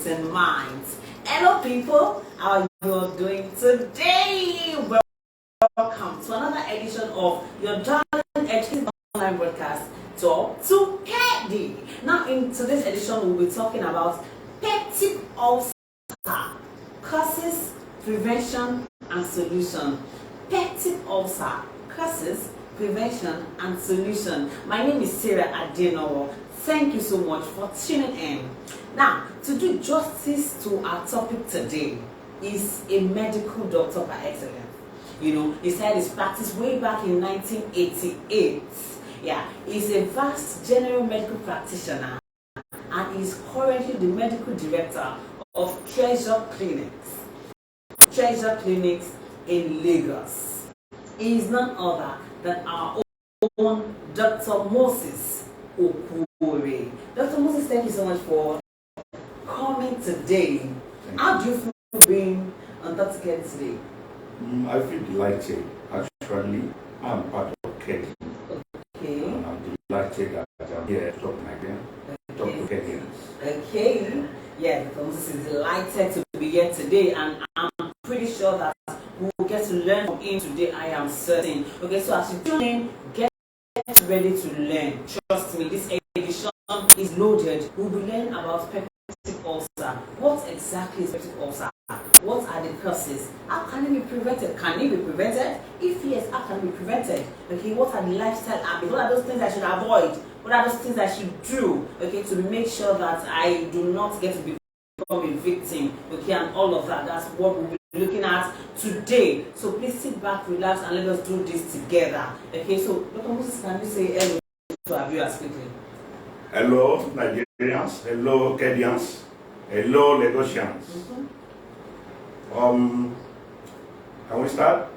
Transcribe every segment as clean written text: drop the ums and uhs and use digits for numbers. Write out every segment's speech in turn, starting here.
and minds. Hello people, how are you all doing today? Welcome to another edition of your darling educative online broadcast, Talk to KEDI. Now in today's edition we'll be talking about peptic ulcer, causes, prevention and solution. Peptic ulcer, causes, prevention and solution. My name is Sarah Adenowo. Thank you so much for tuning in. Now, to do justice to our topic today, is a medical doctor by excellence. You know, he started his practice way back in 1988. Yeah, he's a Versed General Medical Practitioner and is currently the medical director of Treasure Clinics in Lagos. He is none other than our own Dr. Moses Okwori. Dr. Moses, thank you so much for coming today. How do you feel being on Dr. KEDI today? I feel delighted. Actually, I'm part of KEDI. Okay. I'm delighted that I'm here to talk again. Talk to KEDI. Okay. Yeah, Dr. Moses is delighted to be here today, and I'm pretty sure that we will get to learn from him today. I am certain. Okay, so as you tune in, get ready to learn. Trust me, this edition is loaded. We'll be learning about peptic ulcer. What exactly is peptic ulcer? What are the causes? How can it be prevented? Can it be prevented? If yes, how can it be prevented? Okay, what are the lifestyle habits? What are those things I should avoid? What are those things I should do? Okay, to make sure that I do not get to become a victim. Okay, and all of that. That's what we'll be looking at today. So please sit back, relax, and let us do this together. Okay, so Dr. Moses, can you say hello to our viewers quickly? Hello, Nigerians. Hello, Kedians. Hello, Lagosians. Can we start?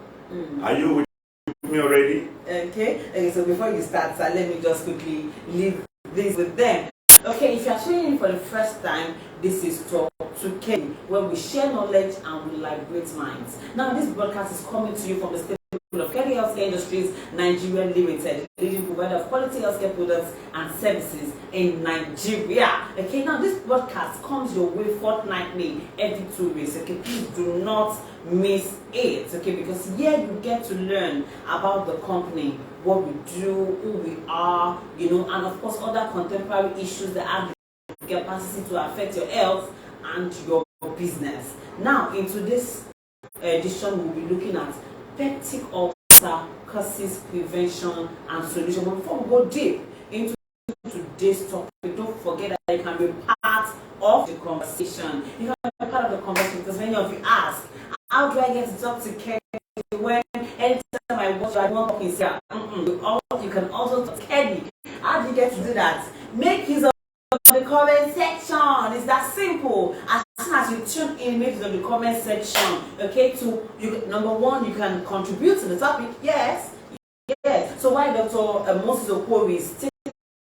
Are you with me already? Okay, so before you start, let me just quickly leave this with them. Okay, if you are tuning in for the first time, this is Talk to KEDI, where we share knowledge and we liberate minds. Now, this broadcast is coming to you from the state of KEDI Healthcare Industries Nigeria Limited, leading provider of quality healthcare products and services in Nigeria. Okay, now this broadcast comes your way fortnightly every 2 weeks. Okay, please do not miss it. Okay, because here you get to learn about the company, what we do, who we are, you know, and of course other contemporary issues that have the capacity to affect your health and your business. Now, in today's edition, we'll be looking at peptic ulcer, causes, prevention and solution. But before we go deep into today's topic, don't forget that you can be part of the conversation. You can be part of the conversation because many of you ask, how do I get to talk to KEDI when anytime I watch I want to say, you can also talk to KEDI. How do you get to do that? Make use of the comment section. It's that simple. As soon as you tune in, make use of the comment section. Okay, number one, you can contribute to the topic. Yes. So while Dr. Moses Okwori is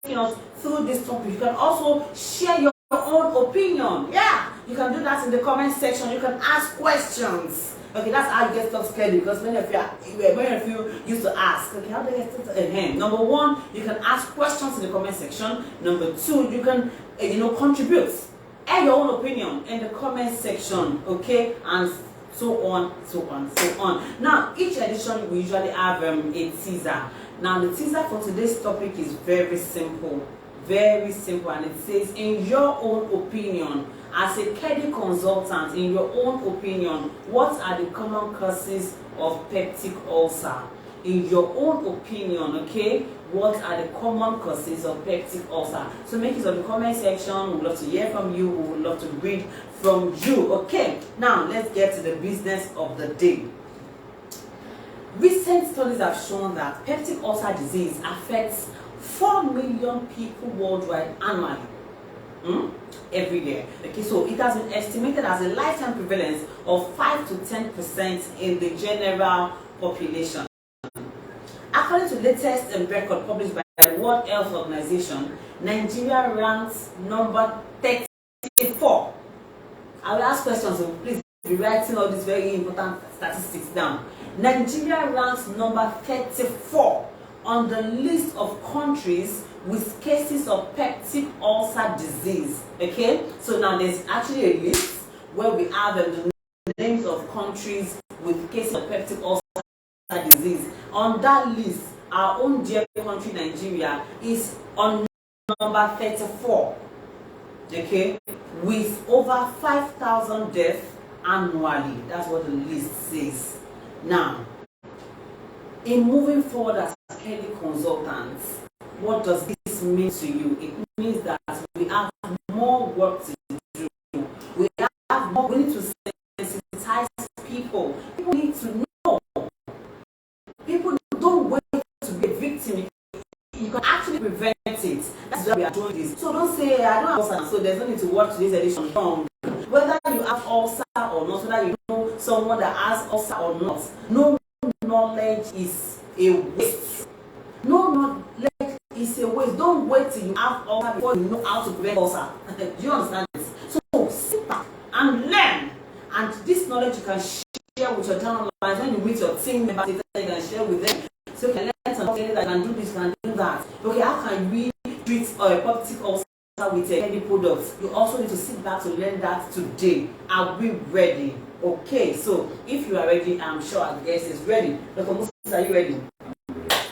taking us through this topic, you can also share your own opinion. Yeah, you can do that in the comment section. You can ask questions. Okay, that's how you get stuff scared, because many of you used to ask, okay, how do I get stuff? Number one, you can ask questions in the comment section. Number two, you can contribute, add your own opinion in the comment section, okay, and so on. Now, each edition we usually have a teaser. Now, the teaser for today's topic is very simple, and it says, in your own opinion, as a KEDI consultant, in your own opinion, what are the common causes of peptic ulcer? In your own opinion, okay, what are the common causes of peptic ulcer? So make use of the comment section. We would love to hear from you. We would love to read from you. Okay, now let's get to the business of the day. Recent studies have shown that peptic ulcer disease affects 4 million people worldwide annually. Every year. Okay, so it has been estimated as a lifetime prevalence of 5 to 10% in the general population. According to the latest record published by the World Health Organization, Nigeria ranks number 34. I will ask questions, so please be writing all these very important statistics down. Nigeria ranks number 34 on the list of countries with cases of peptic ulcer disease. Okay, so now there's actually a list where we have the names of countries with cases of peptic ulcer disease. On that list, our own dear country Nigeria is on number 34. Okay, with over 5,000 deaths annually. That's what the list says. Now, in moving forward as KEDI consultants, what does this mean to you? It means that we have more work to do. We need to sensitize people. People need to know. People don't wait to be a victim. You can actually prevent it. That's why we are doing this. So don't say, I don't have ulcer, so there's no need to watch this edition. Whether you have ulcer or not, whether you know someone that has ulcer or not, no knowledge is a waste. No knowledge is a waste. Don't wait till you have ulcer before you know how to prevent ulcer. Do you understand this? So sit back and learn. And this knowledge you can share with your general lines. When you meet your team members, you can share with them. So you can learn something that can do this, can do that. Okay, how can we treat a peptic ulcer with any products? You also need to sit back to learn that today. Are we ready? Okay, so if you are ready, I'm sure our guest is ready. Dr. Moses, are you ready?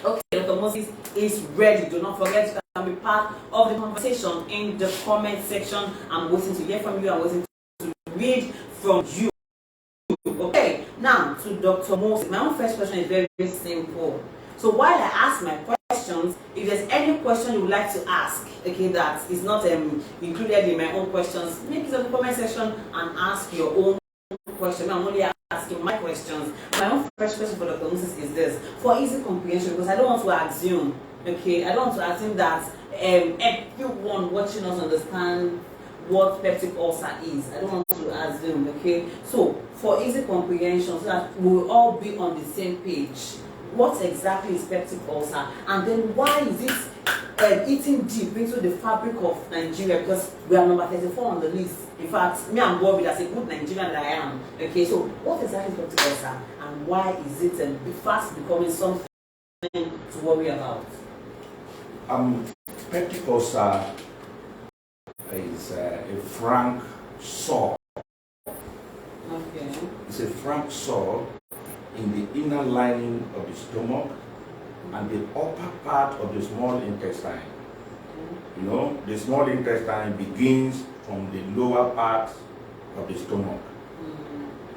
Okay, Dr. Moses is ready. Do not forget you can be part of the conversation in the comment section. I'm waiting to hear from you. I'm waiting to read from you. Okay, now to Dr. Moses. My own first question is very, very simple. So while I ask my questions, if there's any question you would like to ask, okay, that is not included in my own questions, make it in the comment section and ask your own question. I'm only asking my questions. My own first question for Dr. Moses is this: for easy comprehension, because I don't want to assume, okay, I don't want to assume that everyone watching us understand what peptic ulcer is. I don't want to assume, okay? So for easy comprehension, so that we'll all be on the same page. What exactly is peptic ulcer, and then why is it eating deep into the fabric of Nigeria? Because we are number 34 on the list. In fact, me and Bobby, that's a good Nigerian that I am. Okay, so what exactly is peptic ulcer, and why is it fast becoming something to worry about? Peptic ulcer is a frank sore. Okay. It's a frank sore in the inner lining of the stomach and the upper part of the small intestine. You know, the small intestine begins from the lower part of the stomach.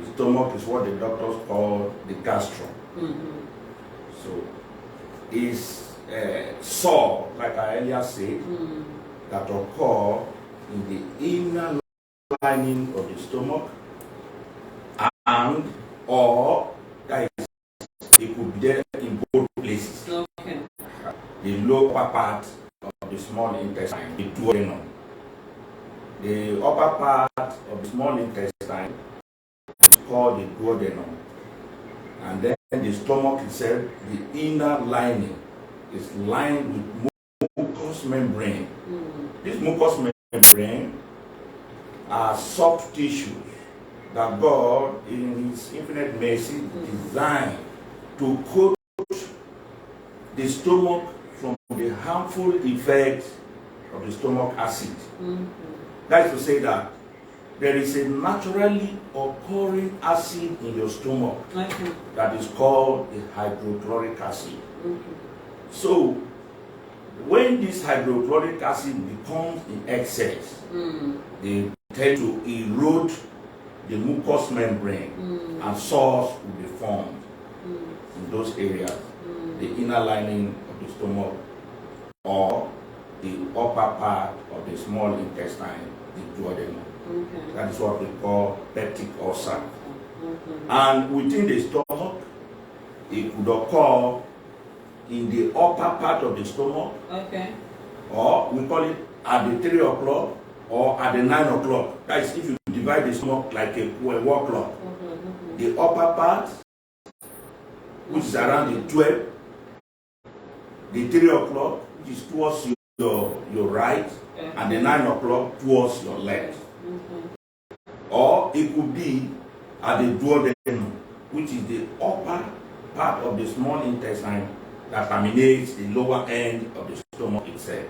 The stomach is what the doctors call the gastrum. So it's sore, like I earlier said, that occur in the inner lining of the stomach, and or that is, it could be there in both places. Okay. The lower part of the small intestine, the duodenum. The upper part of the small intestine is called the duodenum. And then the stomach itself, the inner lining, is lined with mucous membrane. This mucous membrane are soft tissues that God, in His infinite mercy, designed to coat the stomach from the harmful effects of the stomach acid. That is to say that there is a naturally occurring acid in your stomach that is called the hydrochloric acid. So, when this hydrochloric acid becomes in excess, they tend to erode the mucous membrane, and sores will be formed in those areas, the inner lining of the stomach or the upper part of the small intestine, the duodenum. That is what we call peptic ulcer. And within the stomach, it could occur in the upper part of the stomach, or we call it at the 3 o'clock or at the 9 o'clock. That is if you divide the stomach like a wall clock. The upper part, which is around the 12, the 3 o'clock, which is towards your right, and the 9 o'clock towards your left. Or it could be at the duodenum, which is the upper part of the small intestine that terminates the lower end of the stomach itself.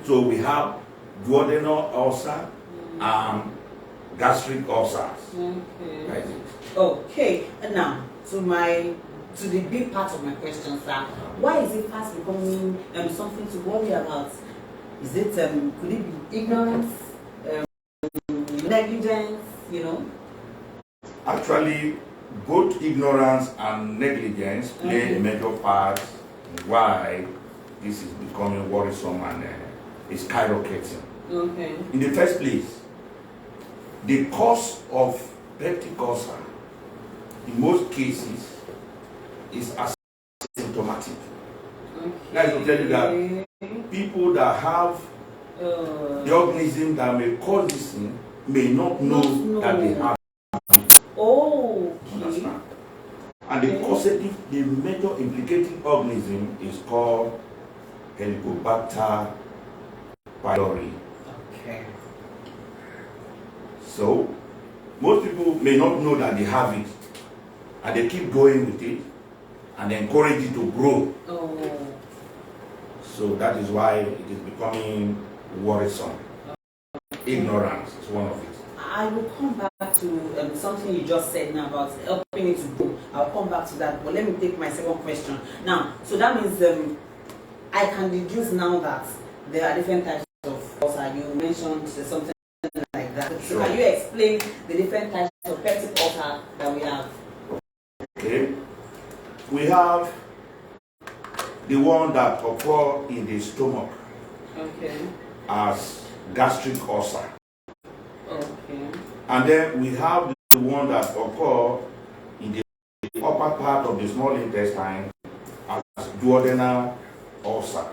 So we have duodenal ulcer and gastric ulcers. Okay. That is it. Okay. And now to the big part of my question, sir. Why is it fast becoming something to worry about? Is it could it be ignorance, negligence? Actually, both ignorance and negligence play a major part in why this is becoming worrisome and is skyrocketing. Okay. In the first place, the cause of peptic ulcer in most cases is asymptomatic. Okay. That is to tell you that people that have the organism that may cause this thing may not know that they have it. Oh, okay. Understand? And the causative, the major implicating organism is called Helicobacter pylori. Okay. So, most people may not know that they have it, and they keep going with it, and encourage it to grow. Oh. So that is why it is becoming worrisome. Ignorance is one of it. I will come back to something you just said now about helping it to grow. I'll come back to that, but let me take my second question. Now, so that means I can deduce now that there are different types of ulcer. You mentioned something like that. So Sure. can you explain the different types of peptic ulcer that we have? Okay. We have the one that occur in the stomach Okay. as gastric ulcer. Okay. And then we have the one that occur in the upper part of the small intestine as duodenal ulcer.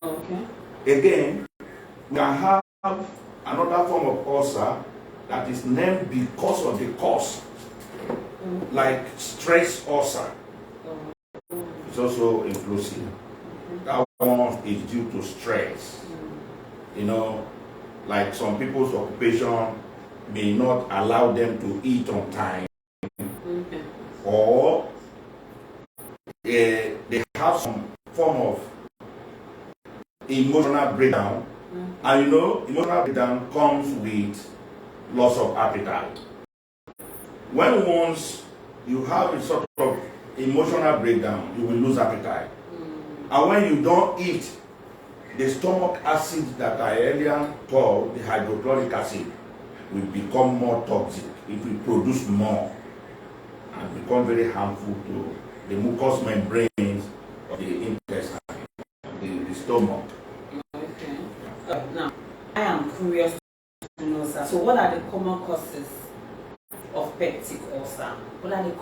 Okay. Again, we have another form of ulcer that is named because of the cause, like stress ulcer. It's also inclusive. That one is due to stress. Like some people's occupation may not allow them to eat on time, or they have some form of emotional breakdown. And emotional breakdown comes with loss of appetite. When once you have a sort of emotional breakdown, you will lose appetite. And when you don't eat, the stomach acid that I earlier called the hydrochloric acid will become more toxic. It will produce more and become very harmful to the mucous membranes of the intestine, the stomach. Okay. Now, I am curious to know, sir. So, what are the common causes of peptic ulcer? What are the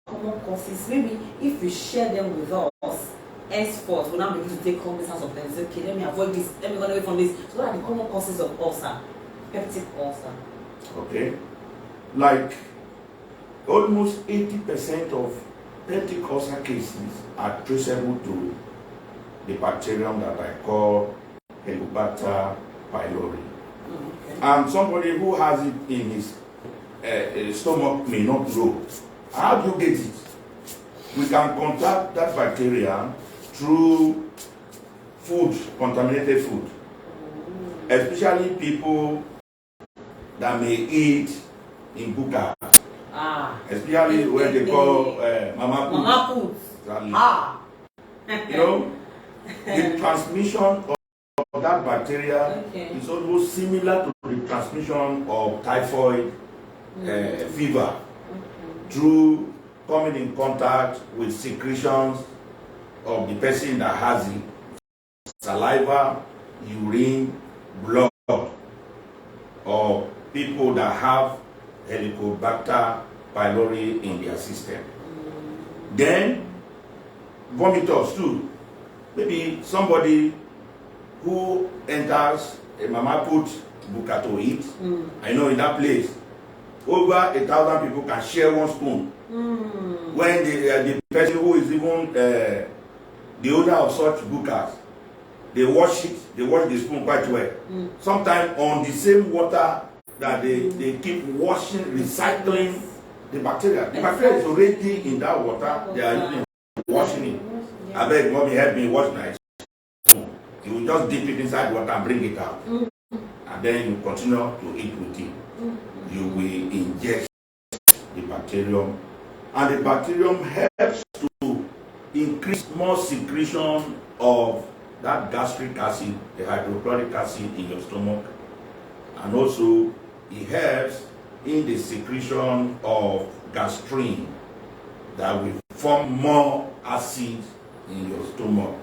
common causes? Maybe if you share them with us, henceforth, we'll now be able to take cognizance of them and say, okay, let me avoid this, let me run away from this. So, what are the common causes of ulcer? Peptic ulcer. Okay. Like almost 80% of peptic ulcer cases are traceable to the bacterium that I call Helicobacter pylori. Okay. And somebody who has it in his stomach may not know. How do you get it? We can contact that bacteria through food, contaminated food. Especially people that may eat in buka. Especially when they call mama put. Mama put. Exactly. The transmission of that bacteria is almost similar to the transmission of typhoid fever through coming in contact with secretions of the person that has it, saliva, urine, blood, or people that have Helicobacter pylori in their system. Then vomitors too. Maybe somebody who enters a mama put buka to eat. I know in that place, over 1,000 people can share one spoon. When the person who is even the owner of such bukas, they wash the spoon quite well. Sometimes on the same water that they keep washing, recycling the bacteria. The bacteria is already in that water, they are using washing it. I beg mommy help me wash my spoon. You will just dip it inside water and bring it out. And then you continue to eat with it. You will ingest the bacterium. And the bacterium helps to increase more secretion of that gastric acid, the hydrochloric acid in your stomach. And also, it helps in the secretion of gastrin that will form more acid in your stomach.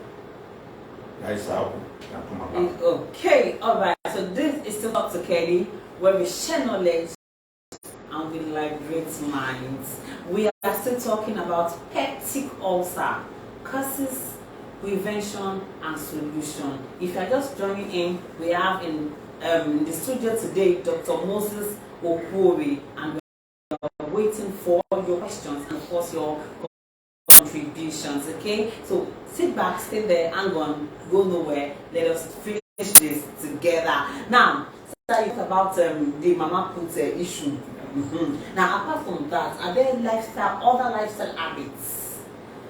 That is how it can come about. Okay, alright. So this is still Talk to Kedi, where we share knowledge and we liberate minds. We are still talking about peptic ulcer, causes, prevention, and solution. If you are just joining in, we have in the studio today Dr. Moses Okwori, and we are waiting for your questions and of course your contributions. Okay, so sit back, stay there, hang on, go nowhere. Let us finish this together. Now, let's talk about the mama put issue. Now, apart from that, are there other lifestyle habits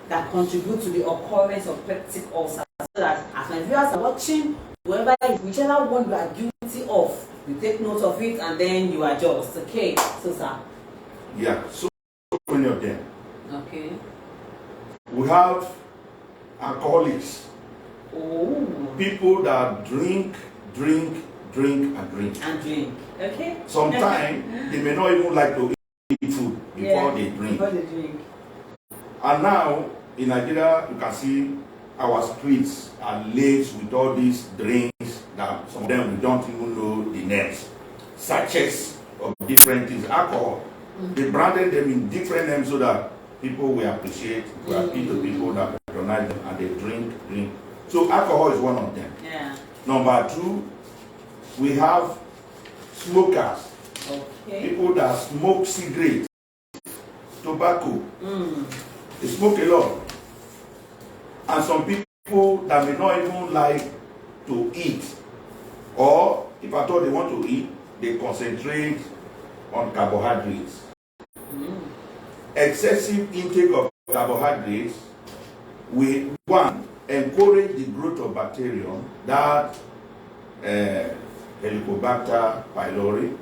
that contribute to the occurrence of peptic ulcer? So that as my viewers are watching, whichever one you are guilty of, you take note of it and then you adjust. Okay, so sir. Yeah, so many of them. Okay. We have alcoholics. Oh. People that drink. Okay. Sometimes they may not even like to eat food before they drink. And now in Nigeria, you can see our streets are laced with all these drinks that some of them we don't even know the names. Sachets of different things, alcohol. They branded them in different names so that people will appreciate, will appeal to people that patronize them and they drink. So alcohol is one of them. Yeah. Number two, we have smokers. Okay. People that smoke cigarettes, tobacco. They smoke a lot. And some people that may not even like to eat, or if at all they want to eat, they concentrate on carbohydrates. Excessive intake of carbohydrates will, one, encourage the growth of bacterium, that Helicobacter pylori.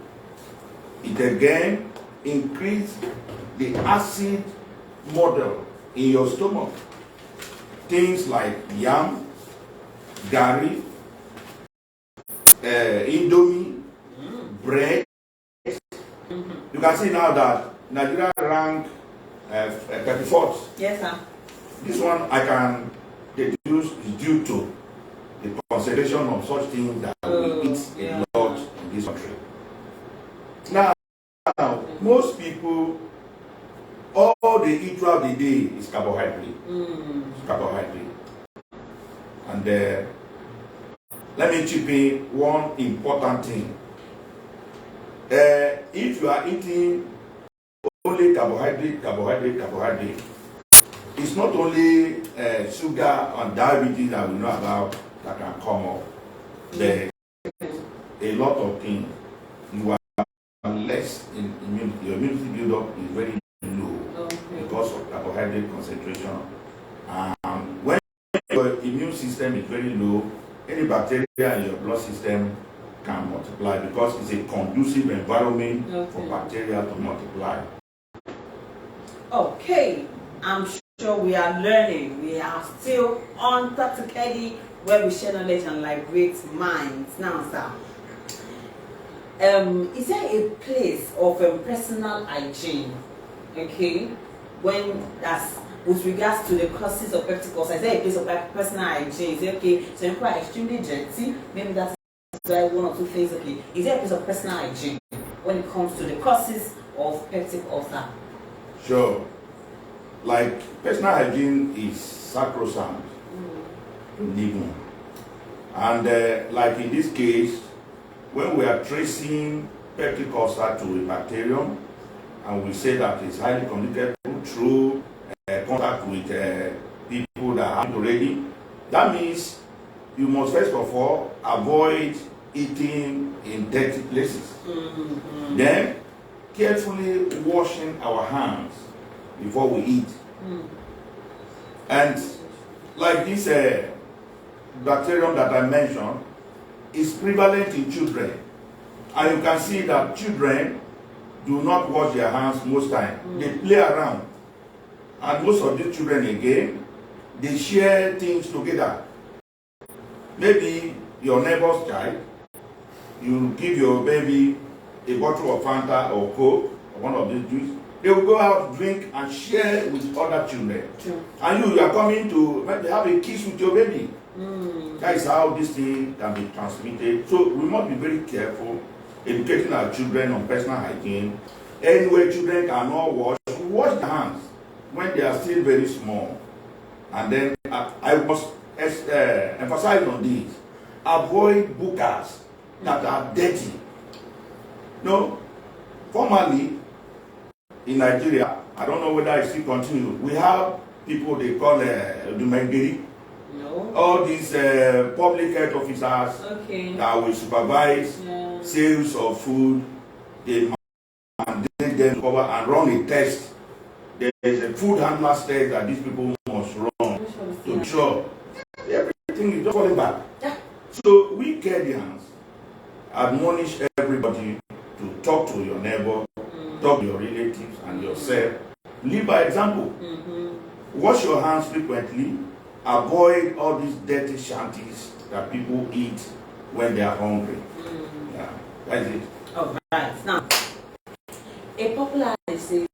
It again increase the acid model in your stomach. Things like yam, gari, indomie, bread. You can see now that Nigeria rank 34th. Yes, sir. This one I can deduce is due to the concentration of such things that we eat a lot in this country. Now, most people, all they eat throughout the day is carbohydrate. It's carbohydrate. And let me chip in one important thing. If you are eating only carbohydrate, it's not only sugar and diabetes that we know about that can come up. There a lot of things. You are less in immunity. Your immunity build-up is very low because of carbohydrate concentration. When your immune system is very low, any bacteria in your blood system can multiply because it's a conducive environment for bacteria to multiply. Okay, I'm sure we are learning. We are still on Talk to Kedi, where we share knowledge and liberate minds. Now, sir, is there a place of personal hygiene? Okay, with regards to the causes of peptic ulcer, is there a place of personal hygiene? Is it okay? So people are extremely dirty. Maybe that's one or two things. Okay, is there a place of personal hygiene when it comes to the causes of peptic ulcer? Sure. Like personal hygiene is sacrosanct to live on. And like in this case, when we are tracing peptic ulcer to a bacterium, and we say that it's highly communicable through contact with people that have it already, that means you must first of all avoid eating in dirty places. Then carefully washing our hands before we eat. And like this bacterium that I mentioned is prevalent in children. And you can see that children do not wash their hands most time. They play around. And most of these children again, they share things together. Maybe your neighbor's child, you give your baby a bottle of Fanta or Coke or one of these juice. They will go out, drink, and share with other children. True. And you are coming to maybe have a kiss with your baby. That is how this thing can be transmitted. So we must be very careful educating our children on personal hygiene. Anyway, children cannot wash their hands when they are still very small. And then I must emphasize on this. Avoid bukas that are dirty. No, formerly in Nigeria, I don't know whether it still continues, we have people they call Dumengiri. No. All these public health officers that will supervise sales of food, they mandate them to cover and run a test. There is a food handler test that these people must run to be sure everything is just falling back. So we Kedians admonish everybody to talk to your neighbor, talk to your relatives and yourself. Live by example. Wash your hands frequently. Avoid all these dirty shanties that people eat when they are hungry. Yeah, that's it. All right. Now, a popular adage says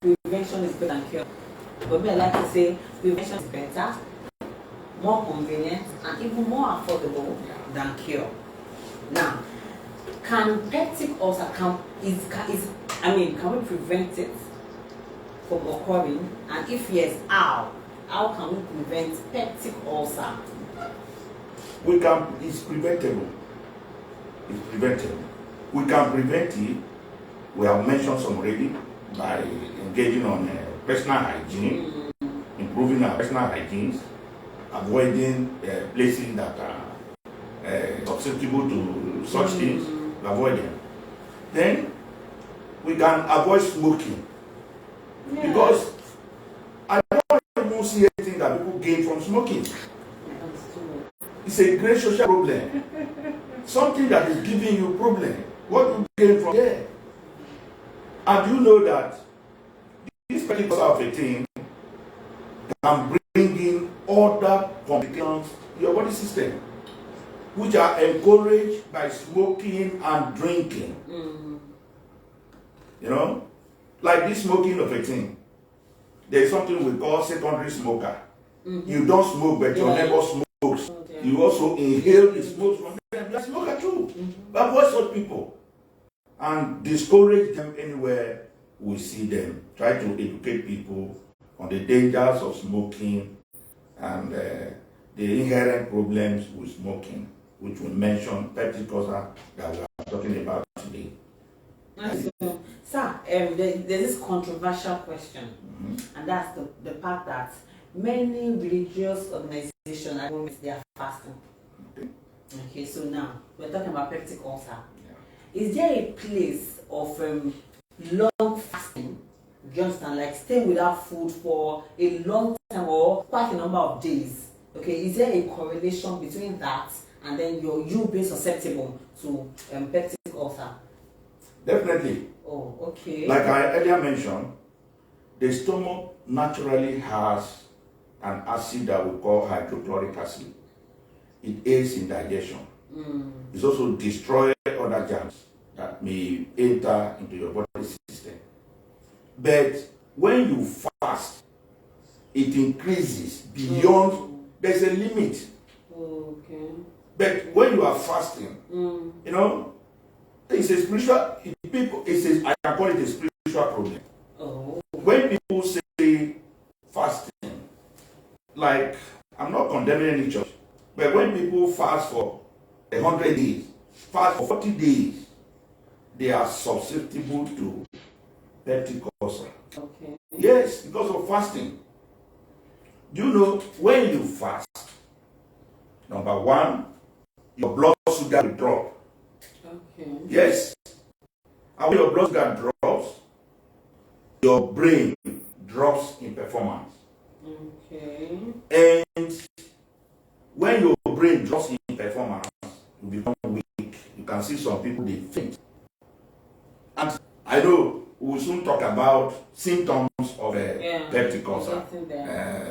prevention is better than cure. But me, I like to say prevention is better, more convenient, and even more affordable than cure. Now, can peptic ulcer can we prevent it from occurring? And if yes, how? How can we prevent peptic ulcer? We can. It's preventable. It's preventable. We can prevent it. We have mentioned some already by engaging on personal hygiene, improving our personal hygiene, avoiding places that are susceptible to such things. Avoid them. Then we can avoid smoking because I don't even see anything that people gain from smoking. It's a great social problem. Something that is giving you problem. What do you gain from there? And you know that this particular of a thing can bring in other complications in your body system, which are encouraged by smoking and drinking. You know, like this smoking of a thing. There's something we call secondary smoker. You don't smoke, but your neighbor smokes. You also inhale the smoke from them. You're a smoker too. But avoid such people and discourage them anywhere we see them. Try to educate people on the dangers of smoking and the inherent problems with smoking, which we mentioned, peptic ulcer that we are talking about today. So, sir, there's this controversial question, and that's the part that many religious organizations at the moment they are fasting. Okay, so now we're talking about peptic ulcer. Is there a place of long fasting? Do you understand? Like staying without food for a long time or quite a number of days. Okay, is there a correlation between that and then you being susceptible to peptic ulcer? Definitely. Oh, okay. Like I earlier mentioned, the stomach naturally has an acid that we call hydrochloric acid. It aids in digestion. It also destroys other germs that may enter into your body system. But when you fast, it increases beyond, there's a limit. Okay. But when you are fasting, you know, it's a spiritual, I can call it a spiritual problem. Oh. When people say fasting, like, I'm not condemning any church, but when people fast for 100 days, fast for 40 days, they are susceptible to peptic ulcer. Okay. Yes, because of fasting. Do you know when you fast, number one, your blood sugar will drop. Okay. Yes. And when your blood sugar drops, your brain drops in performance. Okay. And when your brain drops in performance, you become weak. You can see some people, they faint. And I know we'll soon talk about symptoms of a peptic ulcer.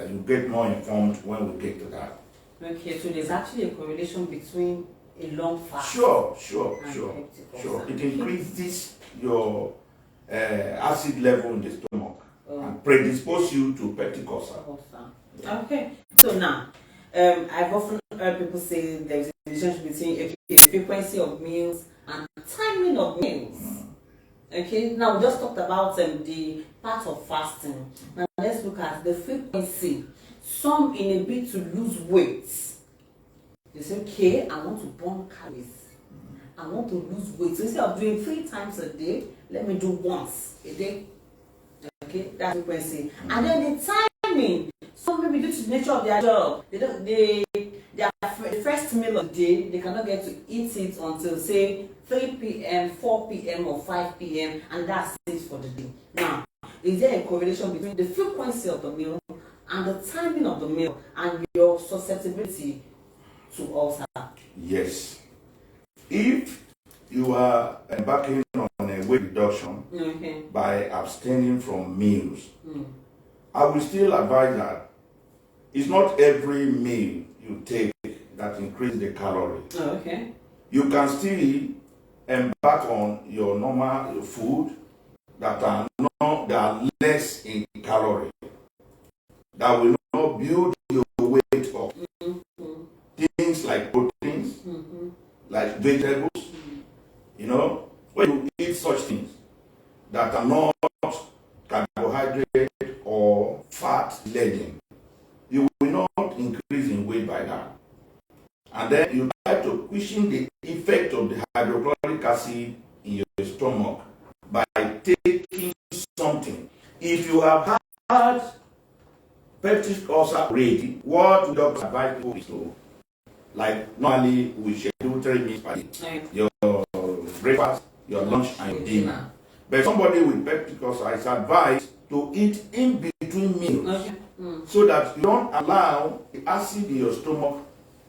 You get more informed when we get to that. Okay, so there's actually a correlation between a long fast. Sure. It Okay. increases your acid level in the stomach and predispose you to peptic ulcer. Okay, so now I've often heard people say there's a relationship between the frequency of meals and timing of meals. Okay, now we just talked about the part of fasting. Now let's look at the frequency. Some in a bid to lose weight, they say, okay, I want to burn calories. I want to lose weight. So instead of doing 3 times a day, let me do once a day. Okay, that's frequency. And then the timing. Some maybe due to the nature of their job, the first meal of the day, they cannot get to eat it until say 3 p.m., 4 p.m. or 5 p.m. and that's it for the day. Now, is there a correlation between the frequency of the meal and the timing of the meal and your susceptibility to ulcer? Yes. If you are embarking on a weight reduction by abstaining from meals, I will still advise that it's not every meal you take that increases the calorie. You can still embark on your normal food that are less in calorie, that will not build your weight up. Things like proteins, like vegetables, when you eat such things that are not carbohydrate or fat laden, you will not increase in weight by that. And then you try to cushion the effect of the hydrochloric acid in your stomach by taking something. If you have had peptic ulcer already, what doctors advise people is to, like normally we schedule 3 meals per day. Your breakfast, your lunch, and your dinner. But somebody with peptic ulcer is advised to eat in between meals so that you don't allow the acid in your stomach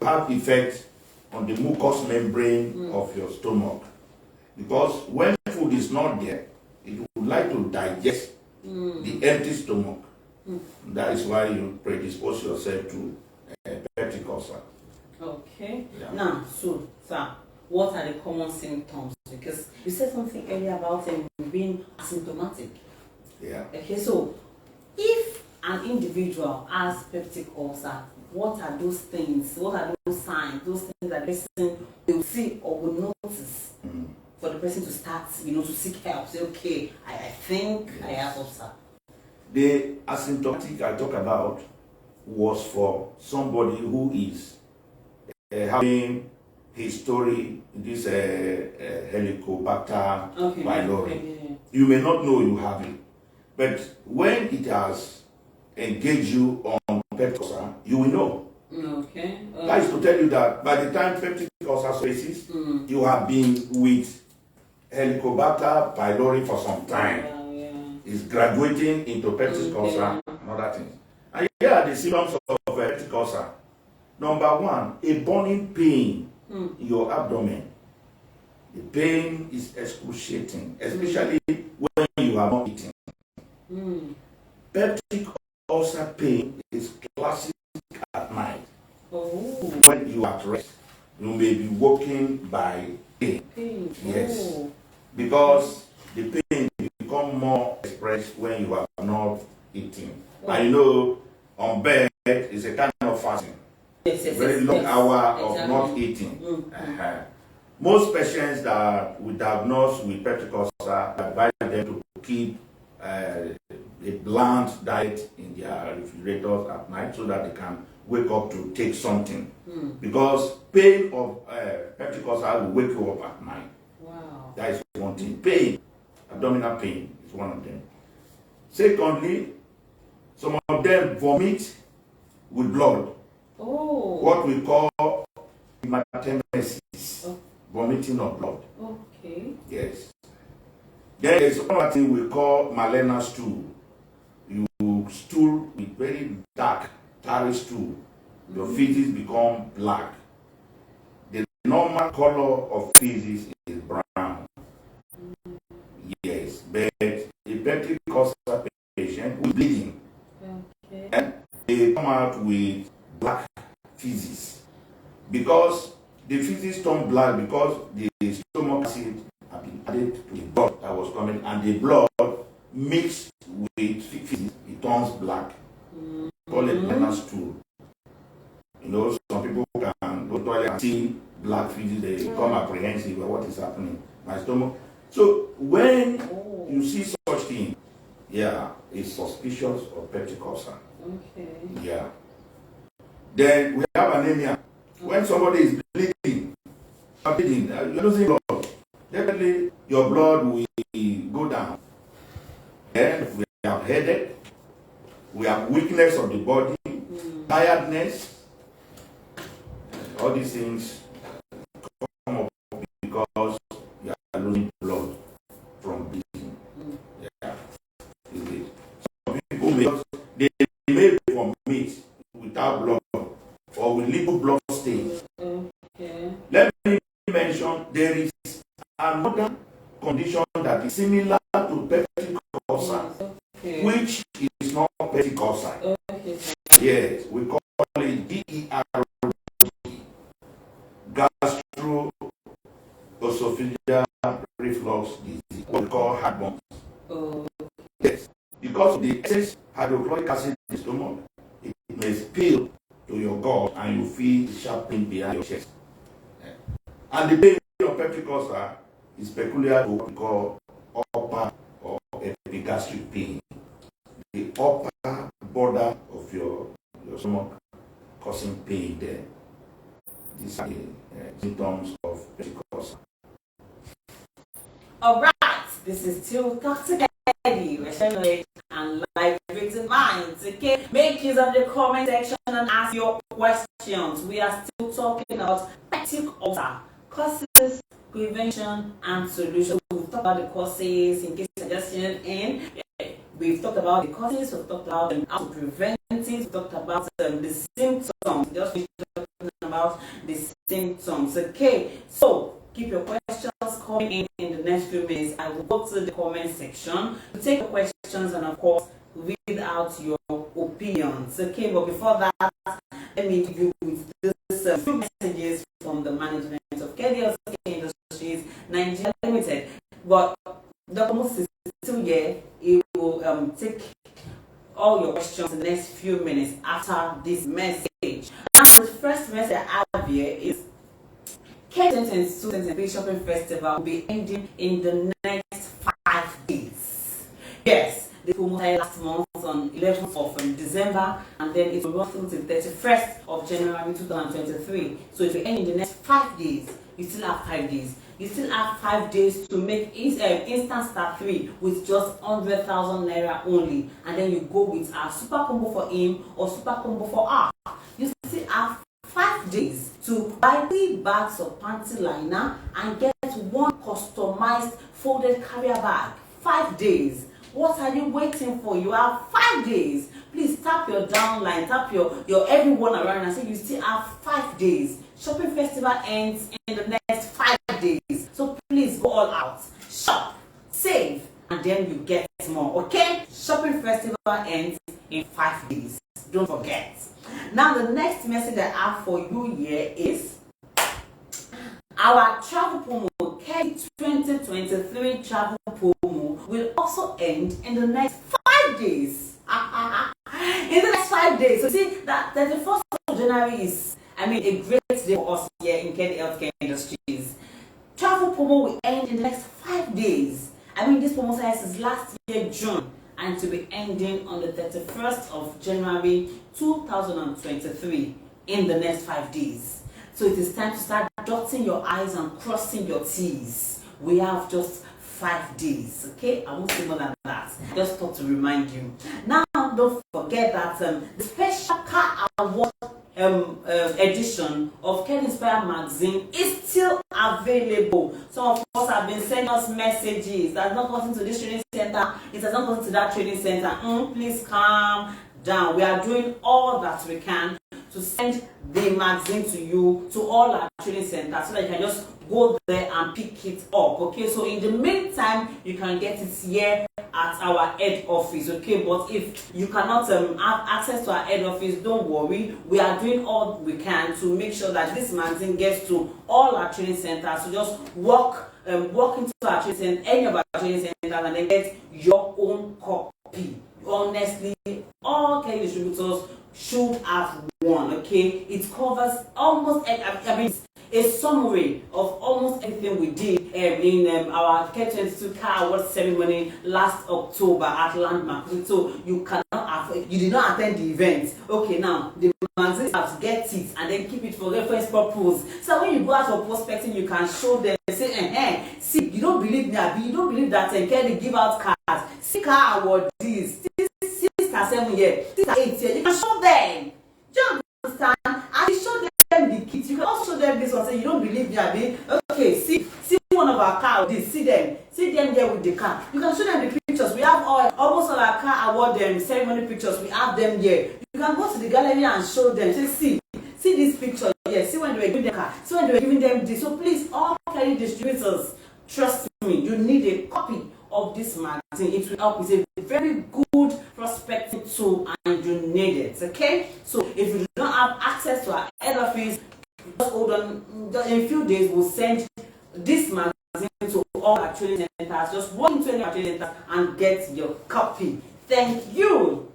to have effect on the mucous membrane of your stomach. Because when food is not there, it would like to digest the empty stomach. That is why you predispose yourself to peptic ulcer. Okay. Yeah. Now, so, sir, what are the common symptoms? Because you said something earlier about being asymptomatic. Yeah. Okay, so if an individual has peptic ulcer, what are those things? What are those signs? Those things that the person will see or will notice for the person to start, to seek help. Say, okay, I think I have ulcer. The asymptomatic I talk about was for somebody who is having history, this Helicobacter pylori. You may not know you have it, but when it has engaged you on peptic ulcer, you will know. That is to tell you that by the time peptic ulcer faces, you have been with Helicobacter pylori for some time. It's graduating into peptic ulcer and other things. And here are the symptoms of peptic ulcer. Number 1, a burning pain in your abdomen. The pain is excruciating, especially when you are not eating. Peptic ulcer pain is classic at night. When you are at rest, you may be woken by pain. Yes, because the pain become more expressed when you are not eating. And on bed is a kind of fasting. Very long hour of not eating. Most patients that we diagnose with peptic ulcer advise them to keep a bland diet in their refrigerators at night so that they can wake up to take something. Because pain of peptic ulcer will wake you up at night. Wow. That is one thing. Pain, abdominal pain is one of them. Secondly, some of them vomit with blood. What we call hematemesis, vomiting of blood. Yes. There is another thing we call Malena stool. You stool with very dark, tarry stool. Your feces become black. normal color of feces is brown. Yes, but a peptic ulcer patient with bleeding, and they come out with black feces because the feces turn black because the stomach acid have been added to the blood that was coming, and the blood mixed with feces, it turns black. Call it Leonard stool. You know, some people can go to the toilet and see black feces, they become apprehensive about what is happening. My stomach. So when you see such thing, yeah, it's suspicious of peptic ulcer. Okay. Yeah. Then we have anemia. When somebody is bleeding, you're losing blood. Definitely your blood will go down. Then we have headache, we have weakness of the body, tiredness. All these things come up because you are losing blood from bleeding. Yeah. Some people may vomit without blood or with little blood stains. Okay. Let me mention there is another condition that is similar to peptic ulcer, which is not peptic ulcer. Yes, we call it GERD, gastroesophageal reflux disease, what we call heartburn. Yes, because of the excess hydrochloric acid in the stomach, it may spill to your gut and you feel sharp pain behind your chest. And the pain of peptic ulcer is peculiar to what we call upper or epigastric pain. The upper border of your stomach causing pain there. These are the symptoms of peptic ulcer. Alright, this is still Talk to Kedi. We're sharing knowledge and liberating minds. Okay, make use of the comment section and ask your questions. We are still talking about peptic ulcer, causes, prevention, and solutions. We've talked about the causes in case you're just tuning in. We've talked about the causes, we've talked about how to prevent it, we've talked about the symptoms. Just talking about the symptoms. Okay, so keep your questions coming in the next few minutes. I will go to the comment section to take your questions and, of course, read out your opinions. Okay, but before that, let me give you with this few messages from the management of KEDI Industries Nigeria Limited. But Dr. Moses is still here. He will take all your questions in the next few minutes after this message. Now, the first message I have here is KEDI Students and Shopping Festival will be ending in the next 5 days. Yes, they promoted last month on 11th of December, and then it will run through to the 31st of January 2023. So if you end in the next 5 days, you still have 5 days. You still have 5 days to make instant start 3 with just 100,000 naira only, and then you go with our super combo for him or super combo for her. You still have 5 days to buy 3 bags of panty liner and get 1 customized folded carrier bag. 5 days. What are you waiting for? You have 5 days. Please tap your downline, tap your everyone around and say you still have 5 days. Shopping festival ends in the next 5 days. So please go all out. Shop, save, and then you get more. Okay? Shopping festival ends in 5 days. Don't forget. Now the next message I have for you here is our travel promo, KEDI 2023 travel promo, will also end in the next 5 days. In the next 5 days. So see that 31st of January is, a great day for us here in KEDI Healthcare Industries. Travel promo will end in the next 5 days. This promo size is last year June, and to be ending on the 31st of January 2023 in the next 5 days. So it is time to start dotting your I's and crossing your T's. We have just 5 days, okay? I won't say more than that. Just thought to remind you. Now, don't forget that the special car award edition of KEDI Inspire magazine is still available. Some of us have been sending us messages that has not gotten to this training center, it has not gotten to that training center. Please calm down. We are doing all that we can to send the magazine to you, to all our training centers, so that you can just go there and pick it up. Okay, so in the meantime, you can get it here at our head office. Okay, but if you cannot have access to our head office, don't worry, we are doing all we can to make sure that this magazine gets to all our training centers. So just walk into our training center, any of our training centers, and then get your own copy. Honestly, all KEDI distributors should have one. Okay, it covers almost, I mean, a summary of almost everything we did in our K22 Car Award ceremony last October at Landmark. So you did not attend the event. Okay, now the magazine have to get it and then keep it for reference purpose. So when you go out for prospecting, you can show them, say, see, you don't believe me, Abi, you don't believe that KEDI give out cars. See car award this 7 years, 8 years. You can show them. Do you understand? And you show them the kits. You can also show them this one. Say you don't believe me, Abi. Okay, see one of our car. This, see them there with the car. You can show them the pictures. We have almost all our car award ceremony pictures. We have them here. You can go to the gallery and show them. Say, see this picture. Yes, see when they were giving them car. See when they were giving them this. So please, all KEDI distributors, trust me. You need a copy of this magazine. It will help. It's a very good prospecting tool and you need it. Okay, so if you don't have access to our head office, just hold on. In a few days we'll send this magazine to all our training centers. Just walk into any of our training centers and get your copy. Thank you.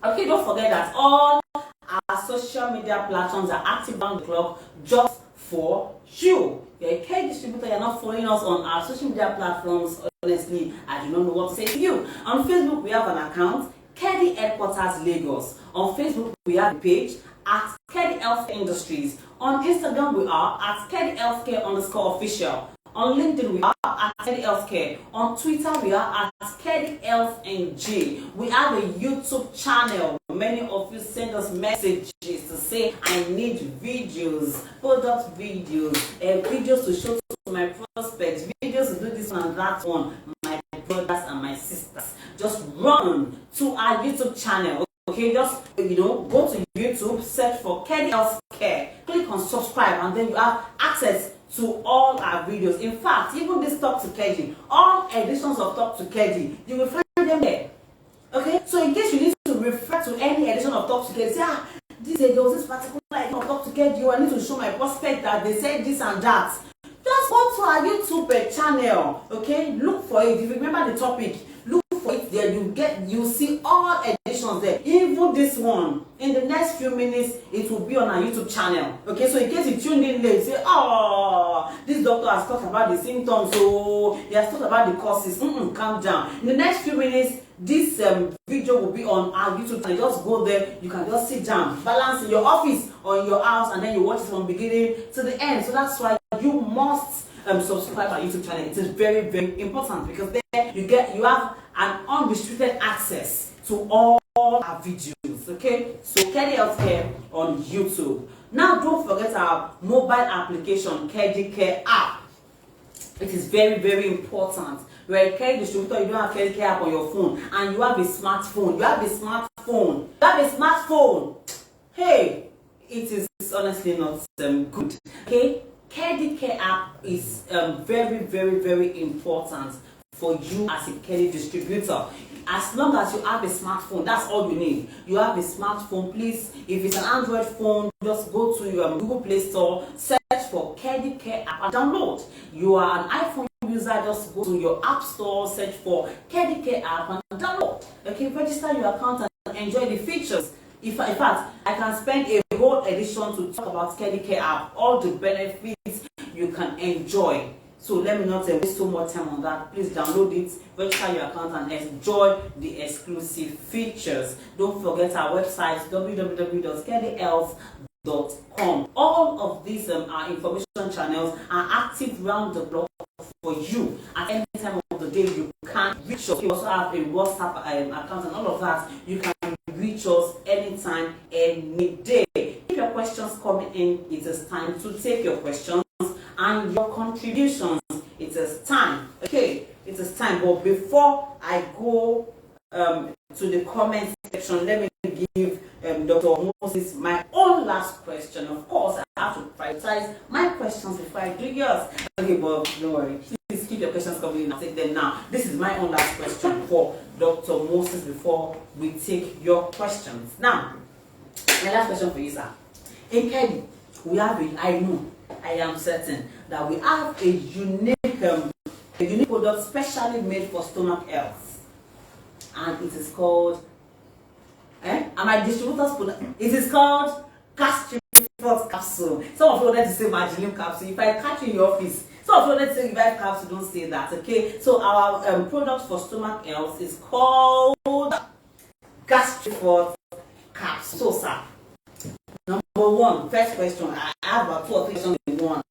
Okay, don't forget that all our social media platforms are active around the clock just for you. You're a KEDI distributor, you're not following us on our social media platforms. Honestly, I do not know what to say to you. On Facebook, we have an account, KEDI Headquarters Lagos. On Facebook, we have a page at KEDI Health Industries. On Instagram, we are at KEDI Healthcare_official. On LinkedIn, we are at KEDI Healthcare. On Twitter, we are at KEDI Health NG. We have a YouTube channel. Many of you send us messages to say, I need videos, product videos, videos to show to my prospects, videos to do this one and that one. My brothers and my sisters, just run to our YouTube channel. Okay, just go to YouTube, search for KEDI Healthcare, click on subscribe, and then you have access to all our videos. In fact, even this Talk to KEDI, all editions of Talk to KEDI, you will find them there. Okay, so in case you need to refer to any edition of Talk to KEDI, say, there was this particular edition of Talk to KEDI, I need to show my prospect that they said this and that. Just go to our YouTube channel. Okay, look for it. If you remember the topic, look for it there. You see all editions there. Even this one. In the next few minutes, it will be on our YouTube channel. Okay, so in case you tuned in late, say, this doctor has talked about the symptoms, so he has talked about the causes. Calm down. In the next few minutes, this video will be on our YouTube channel. Just go there. You can just sit down, balance in your office or in your house, and then you watch it from beginning to the end. So that's why you must subscribe our YouTube channel. It is very, very important because there you have an unrestricted access to all our videos. Okay, so KEDI Healthcare on YouTube. Now don't forget our mobile application, KEDI Care app. It is very, very important. You're a KEDI distributor, you don't have KEDI Care app on your phone, and you have a smartphone. Hey, it is honestly not good. Okay, KEDI Care app is very, very, very important for you as a KEDI distributor. As long as you have a smartphone, that's all you need. You have a smartphone, please. If it's an Android phone, just go to your Google Play Store, search for KEDI Care app and download. You are an iPhone user, just go to your App Store, search for KEDI Care app and download. Okay, register your account and enjoy the features. In fact, I can spend a whole edition to talk about KEDI Care app, all the benefits you can enjoy. So let me not waste so much time on that. Please download it, register your account, and enjoy the exclusive features. Don't forget our website, www.kedihealth.com. All of these our information channels are active round the clock for you. At any time of the day, you can reach us. We also have a WhatsApp account and all of that. You can reach us anytime, any day. If your questions coming in, it is time to take your questions and your contributions. It is time. Okay, it is time. But before I go to the comment section. Let me give Dr. Moses my own last question. Of course, I have to prioritize my questions before I do yours. Okay, but don't worry. Please keep your questions coming in. I'll take them now. This is my own last question for Dr. Moses before we take your questions. Now, my last question for you, sir. In Kedi, we have I am certain that we have a unique product specially made for stomach health, and it is called and my distributor's product. It is called gastric capsule. Some of you wanted to say marginal capsule. If I catch you in your office, some of you wanted to say revive capsule. Don't say that, okay? So our product for stomach health is called gastric capsule. So, sir, number one, first question. I have about 2 or 3 questions in one.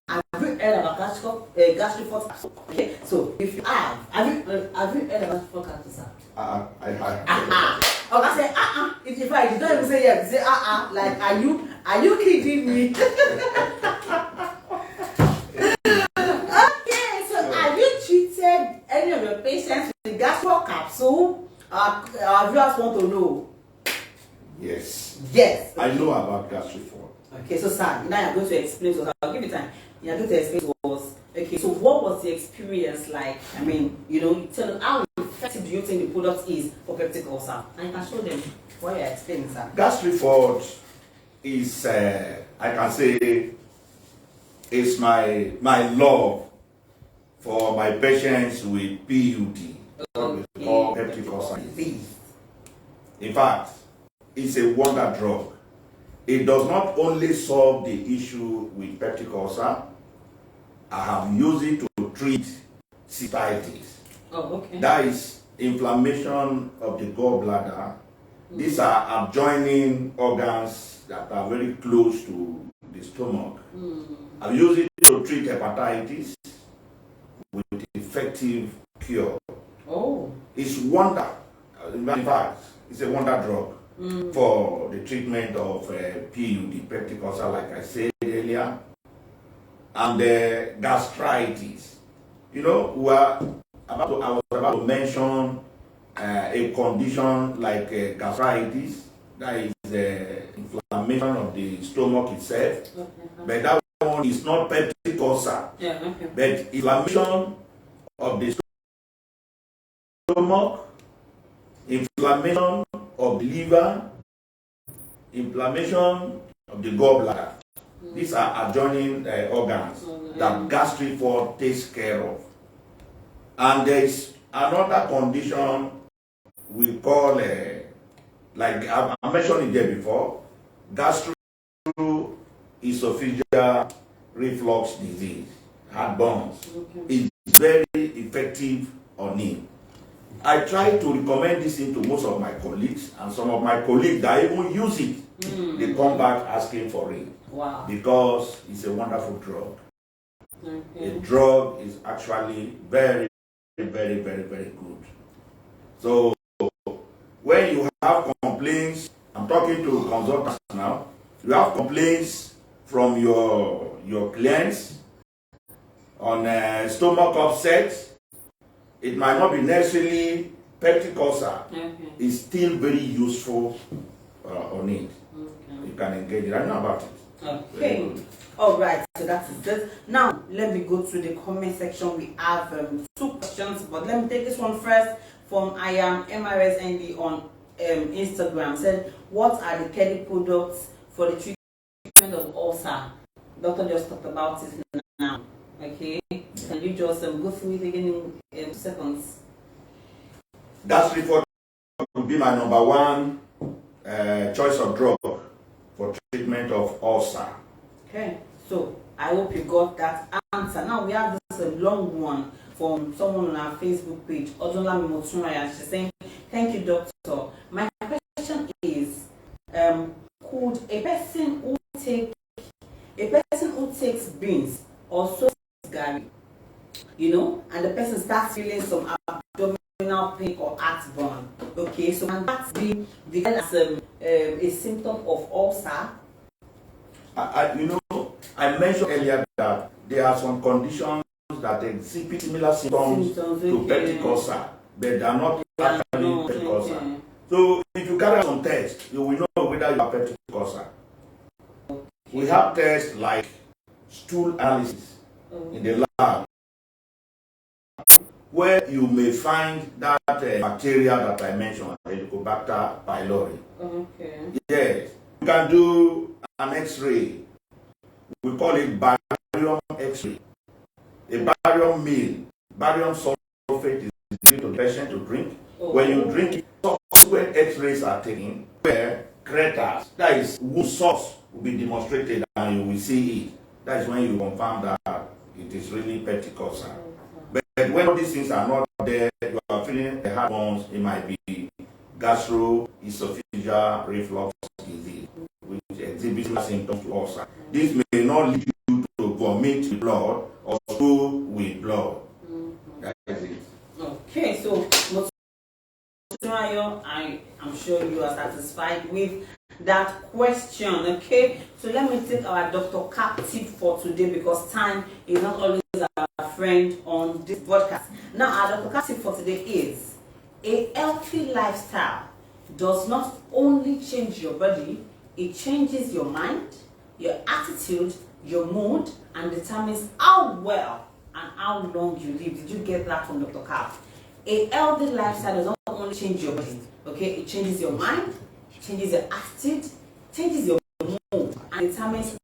Have you heard about gastric capsule? Okay, so if you have you heard about gastric capsule, sir? I have. Oh, I say if I don't even say yes, say like are you kidding me? Okay, so have you treated any of your patients with gastric capsule? Our viewers want to know. Yes. Yes. Okay. I know about gastric. Okay, so sir, now you're going to explain to us. I'll give you time. You're going to explain to us. Okay, so what was the experience like? I mean, tell us how effective do you think the product is for peptic ulcer? And you can show them what you're explaining, sir. Gastric is, I can say, is my love for my patients with PUD, or peptic ulcer. In fact, it's a wonder drug. It does not only solve the issue with peptic ulcer. I have used it to treat cystitis. Oh, okay. That is inflammation of the gallbladder. These are adjoining organs that are very close to the stomach. I've used it to treat hepatitis with effective cure. Oh. It's wonder. In fact, it's a wonder drug for the treatment of PUD, peptic ulcer, like I said earlier, and gastritis. I was about to mention a condition like gastritis, that is inflammation of the stomach itself. But that one is not peptic ulcer, but inflammation of the stomach, inflammation of the liver, inflammation of the gallbladder. These are adjoining organs that gastric takes care of. And there is another condition we call, like I mentioned it there before, gastroesophageal reflux disease, heartburns. It's very effective on it. I try to recommend this to most of my colleagues, and some of my colleagues that even use it, they come back asking for it. Wow. Because it's a wonderful drug. The drug is actually very, very, very, very good. So when you have complaints, I'm talking to consultants now, you have complaints from your clients on stomach upset, it might not be necessarily peptic ulcer. It's still very useful on it. You can engage it. I know about it. Okay. All right. So that is it. Now let me go to the comment section. We have 2 questions, but let me take this one first from I am MRSND on Instagram. Said, what are the Kedi products for the treatment of ulcer? Doctor just talked about it now. Okay. Can you just go through it again in 2 seconds? Gastric would be my number 1 choice of drug for treatment of ulcer. Okay, so I hope you got that answer. Now we have this long one from someone on our Facebook page, Odola Mimotunaya. She's saying, thank you, doctor. My question is, could a person who takes beans or so Gary, and the person starts feeling some abdominal pain or heartburn, okay, so can that be as a symptom of ulcer? I mentioned earlier that there are some conditions that exhibit similar symptoms to peptic ulcer. but they are not actually peptic ulcer. So if you carry out some tests, you will know whether you have peptic ulcer. Okay. We have tests like stool analysis in the lab, where you may find that bacteria that I mentioned, Helicobacter pylori. Okay. Yes. You can do an X-ray. We call it barium X-ray. A barium meal, barium sulfate is given to the patient to drink. When you drink it, subsequent X-rays are taken where craters, that is wound source, will be demonstrated and you will see it. That is when you confirm that it is really peptic ulcer. But when all these things are not there, you are feeling the hard ones, it might be gastroesophageal reflux disease, which exhibits symptoms to ulcer. This may not lead you to vomit with blood or stool with blood. That is it. Okay, so I am sure you are satisfied with that question. Okay, so let me take our doctor captive for today, because time is not always our friend on this podcast. Now, our doctor captive for today is: a healthy lifestyle does not only change your body, it changes your mind, your attitude, your mood, and determines how well and how long you live. Did you get that from Dr. Cap? A healthy lifestyle does not only change your body, okay? It changes your mind, changes your attitude, changes your mood, and determines